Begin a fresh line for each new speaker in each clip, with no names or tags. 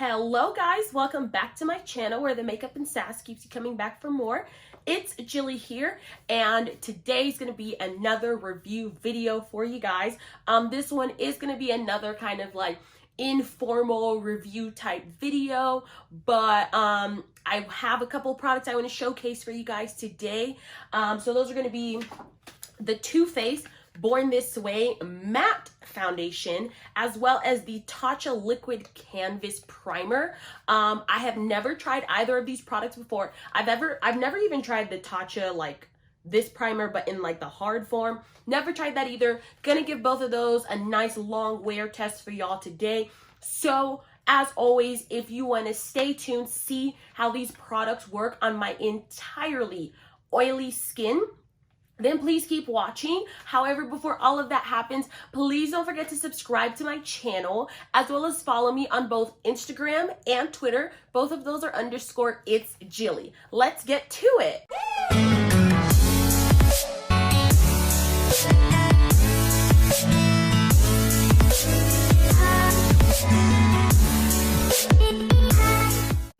Hello guys, welcome back to my channel where the makeup and sass keeps you coming back for more. It's Gilly here, and today's gonna be another review video for you guys. This one is gonna be another kind of like informal review type video, but I have a couple products I want to showcase for you guys today. So those are gonna be the TooFaced Born This Way matte foundation, as well as the Tatcha liquid canvas primer. I have never tried either of these products before. I've never even tried the Tatcha like this primer, but in like the hard form. Never tried that either. Gonna give both of those a nice long wear test for y'all today. So as always, if you want to stay tuned, see how these products work on my entirely oily skin, then please keep watching. However, before all of that happens, please don't forget to subscribe to my channel, as well as follow me on both Instagram and Twitter. Both of those are _it's Gilly. Let's get to it.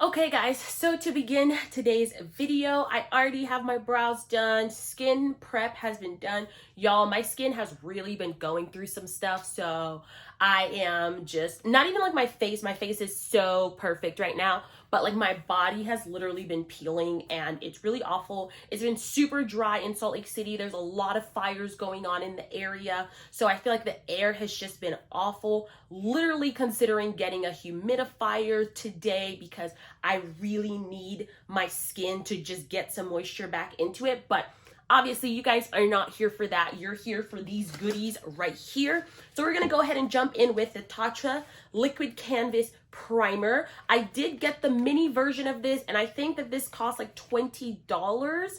Okay guys, so to begin today's video, I already have my brows done, skin prep has been done. Y'all, my skin has really been going through some stuff, so I am just, not even like my face is so perfect right now, but like my body has literally been peeling and it's really awful. It's been super dry in Salt Lake City. There's a lot of fires going on in the area, so I feel like the air has just been awful. Literally considering getting a humidifier today because I really need my skin to just get some moisture back into it, but obviously you guys are not here for that. You're here for these goodies right here. So we're gonna go ahead and jump in with the Tatcha liquid canvas primer. I did get the mini version of this, and I think that this costs like $20.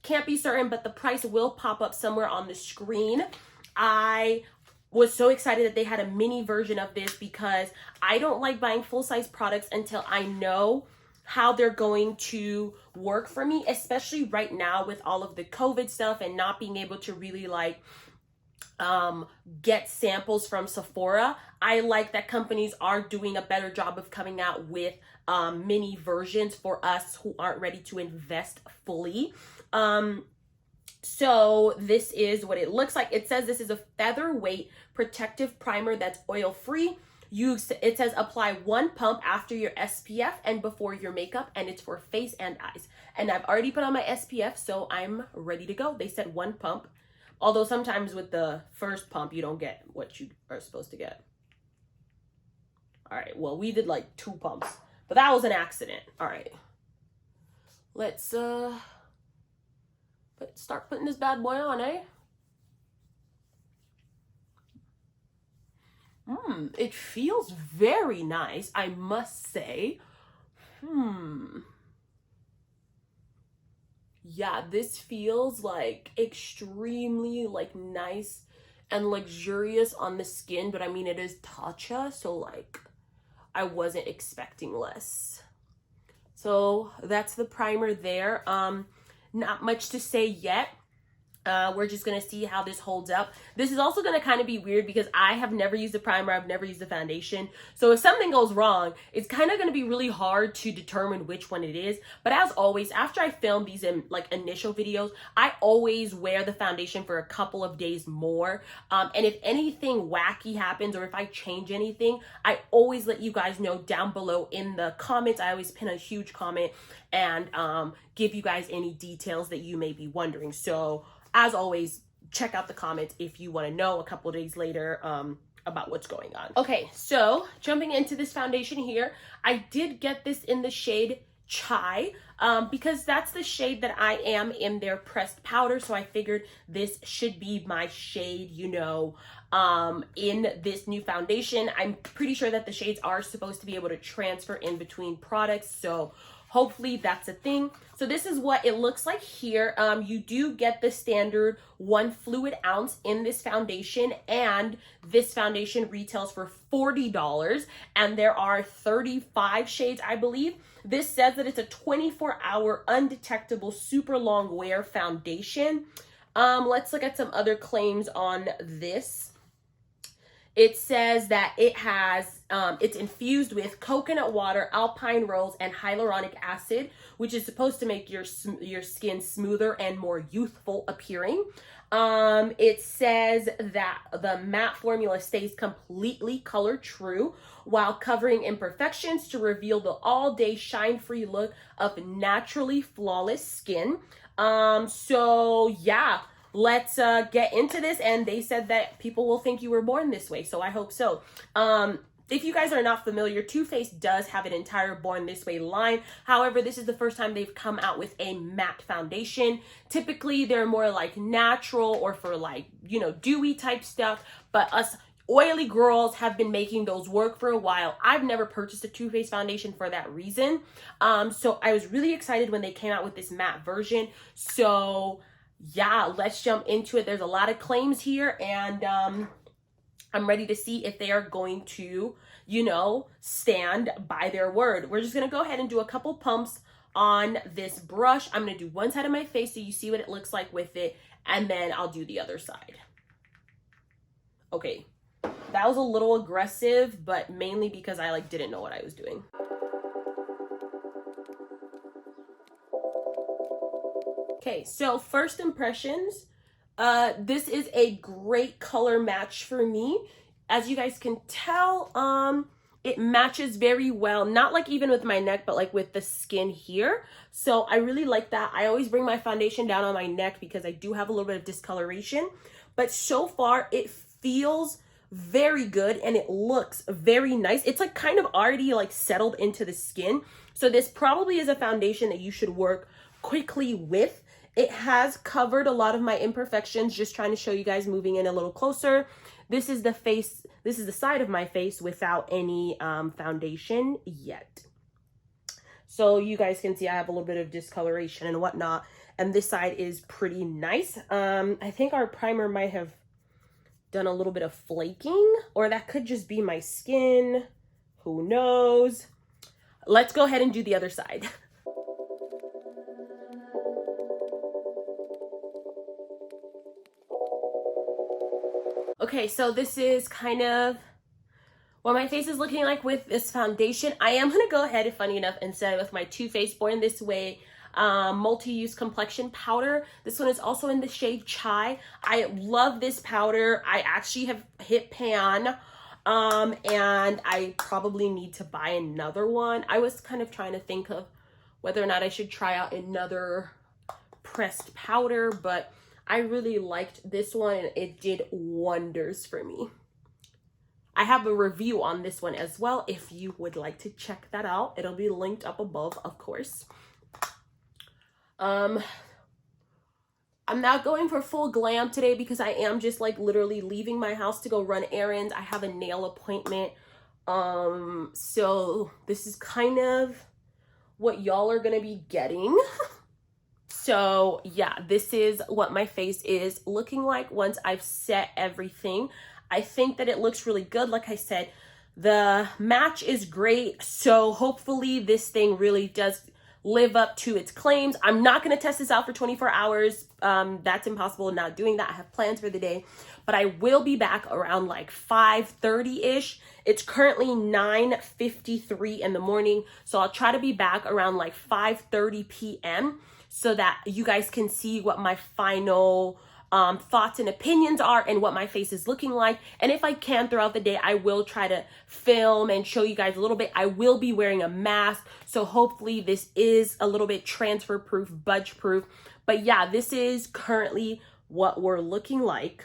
Can't be certain, but the price will pop up somewhere on the screen. I was so excited that they had a mini version of this because I don't like buying full-size products until I know how they're going to work for me, especially right now with all of the COVID stuff and not being able to really like get samples from Sephora. I like that companies are doing a better job of coming out with mini versions for us who aren't ready to invest fully. So this is what it looks like. It says this is a featherweight protective primer that's oil-free. It says apply 1 pump after your SPF and before your makeup, and it's for face and eyes. And I've already put on my SPF, so I'm ready to go. They said 1 pump, although sometimes with the first pump, you don't get what you are supposed to get. All right, well, we did like 2 pumps, but that was an accident. All right, let's start putting this bad boy on, eh? It feels very nice, I must say. Yeah, this feels like extremely like nice and luxurious on the skin, but I mean, it is Tatcha, so like I wasn't expecting less. So that's the primer there. Not much to say yet. We're just gonna see how this holds up. This is also gonna kind of be weird because I have never used a primer, I've never used a foundation. So if something goes wrong, it's kind of gonna be really hard to determine which one it is. But as always, after I film these like initial videos, I always wear the foundation for a couple of days more. And if anything wacky happens or if I change anything, I always let you guys know down below in the comments. I always pin a huge comment and give you guys any details that you may be wondering. So as always, check out the comments if you want to know a couple of days later about what's going on. Okay, so jumping into this foundation here, I did get this in the shade Chai because that's the shade that I am in their pressed powder. So I figured this should be my shade, you know, in this new foundation. I'm pretty sure that the shades are supposed to be able to transfer in between products. So hopefully that's a thing. So this is what it looks like here. You do get the standard 1 fluid ounce in this foundation, and this foundation retails for $40, and there are 35 shades, I believe. This says that it's a 24-hour undetectable super long wear foundation. Let's look at some other claims on this. It says that it has It's infused with coconut water, alpine rose, and hyaluronic acid, which is supposed to make your skin smoother and more youthful appearing. It says that the matte formula stays completely color true while covering imperfections to reveal the all-day shine-free look of naturally flawless skin. So yeah, let's get into this. And they said that people will think you were born this way, so I hope so. If you guys are not familiar, TooFaced does have an entire Born This Way line. However, this is the first time they've come out with a matte foundation. Typically, they're more like natural or for like, you know, dewy type stuff. But us oily girls have been making those work for a while. I've never purchased a TooFaced foundation for that reason. So I was really excited when they came out with this matte version. So yeah, let's jump into it. There's a lot of claims here, and I'm ready to see if they are going to, you know, stand by their word. We're just going to go ahead and do a couple pumps on this brush. I'm going to do one side of my face so you see what it looks like with it, and then I'll do the other side. Okay, that was a little aggressive, but mainly because I didn't know what I was doing. Okay, so first impressions. This is a great color match for me. As you guys can tell, it matches very well, not like even with my neck, but like with the skin here. So I really like that. I always bring my foundation down on my neck because I do have a little bit of discoloration, but so far it feels very good and it looks very nice. It's like kind of already like settled into the skin. So this probably is a foundation that you should work quickly with. It has covered a lot of my imperfections, just trying to show you guys, moving in a little closer. This is the face, this is the side of my face without any foundation yet. So you guys can see I have a little bit of discoloration and whatnot, and this side is pretty nice. I think our primer might have done a little bit of flaking, or that could just be my skin. Who knows? Let's go ahead and do the other side. Okay, so this is kind of what my face is looking like with this foundation. I am going to go ahead, funny enough, and set it with my TooFaced Born This Way multi-use complexion powder. This one is also in the shade Chai. I love this powder. I actually have hit pan, and I probably need to buy another one. I was kind of trying to think of whether or not I should try out another pressed powder, but I really liked this one and it did wonders for me. I have a review on this one as well if you would like to check that out. It'll be linked up above, of course. I'm not going for full glam today because I am just like literally leaving my house to go run errands. I have a nail appointment. So this is kind of what y'all are gonna be getting. So yeah, this is what my face is looking like once I've set everything. I think that it looks really good. Like I said, the match is great. So hopefully this thing really does live up to its claims. I'm not going to test this out for 24 hours. That's impossible. Not doing that. I have plans for the day, but I will be back around like 5:30-ish. It's currently 9:53 in the morning. So I'll try to be back around like 5:30 p.m. so that you guys can see what my final thoughts and opinions are and what my face is looking like. And if I can throughout the day, I will try to film and show you guys a little bit. I will be wearing a mask, so hopefully this is a little bit transfer proof, budge proof. But yeah, this is currently what we're looking like.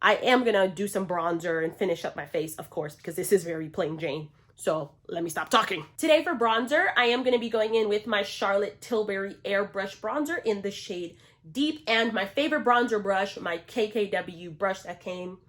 I am gonna do some bronzer and finish up my face, of course, because this is very plain Jane. So let me stop talking. Today for bronzer, I am going to be going in with my Charlotte Tilbury Airbrush Bronzer in the shade Deep, and my favorite bronzer brush, my KKW brush that came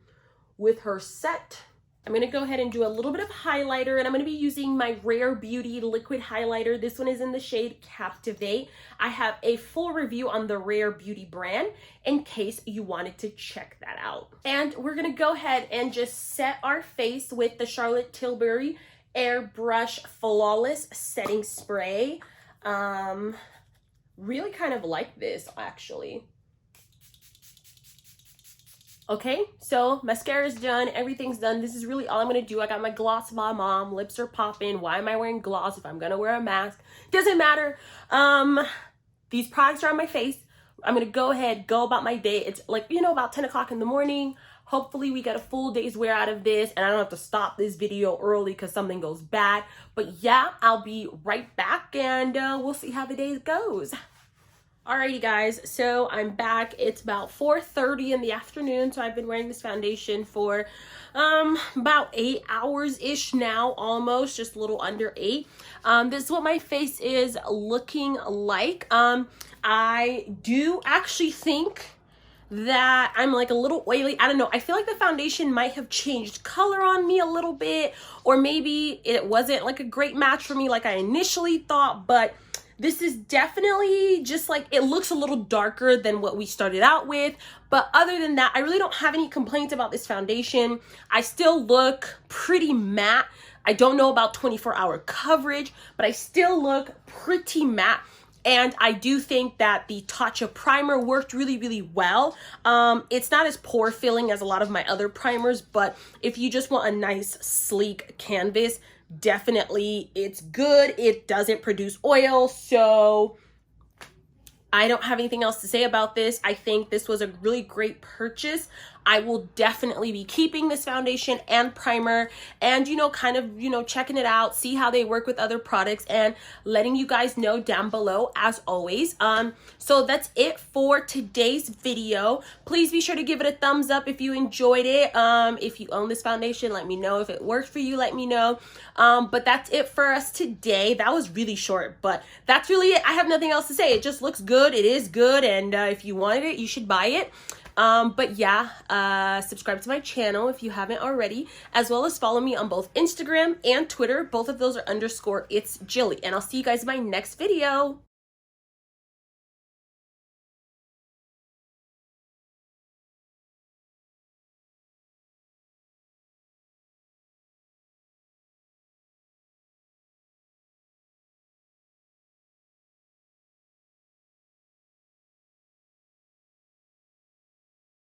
with her set. I'm going to go ahead and do a little bit of highlighter, and I'm going to be using my Rare Beauty liquid highlighter. This one is in the shade Captivate. I have a full review on the Rare Beauty brand in case you wanted to check that out. And we're going to go ahead and just set our face with the Charlotte Tilbury Airbrush Flawless Setting Spray. Really kind of like this, actually. Okay, so mascara is done, everything's done. This is really all I'm gonna do. I got my gloss by mom, lips are popping. Why am I wearing gloss if I'm gonna wear a mask? Doesn't matter. These products are on my face. I'm gonna go ahead, go about my day. It's like, you know, about 10 o'clock in the morning. Hopefully we get a full day's wear out of this and I don't have to stop this video early because something goes bad. But yeah, I'll be right back and we'll see how the day goes. Alrighty guys, so I'm back. It's about 4:30 in the afternoon, so I've been wearing this foundation for about 8 hours-ish now, almost, just a little under 8. This is what my face is looking like. I do actually think that I'm like a little oily. I don't know. I feel like the foundation might have changed color on me a little bit, or maybe it wasn't like a great match for me like I initially thought, but this is definitely just like, it looks a little darker than what we started out with. But other than that, I really don't have any complaints about this foundation. I still look pretty matte. I don't know about 24-hour coverage, but I still look pretty matte. And I do think that the Tatcha primer worked really, really well. It's not as pore filling as a lot of my other primers, but if you just want a nice, sleek canvas, definitely it's good. It doesn't produce oil, so I don't have anything else to say about this. I think this was a really great purchase. I will definitely be keeping this foundation and primer and, you know, kind of, you know, checking it out, see how they work with other products and letting you guys know down below as always. So that's it for today's video. Please be sure to give it a thumbs up if you enjoyed it. If you own this foundation, let me know. If it worked for you, let me know. But that's it for us today. That was really short, but that's really it. I have nothing else to say. It just looks good. It is good. And if you wanted it, you should buy it. But yeah, subscribe to my channel if you haven't already, as well as follow me on both Instagram and Twitter. Both of those are _it's Gillyy. And I'll see you guys in my next video.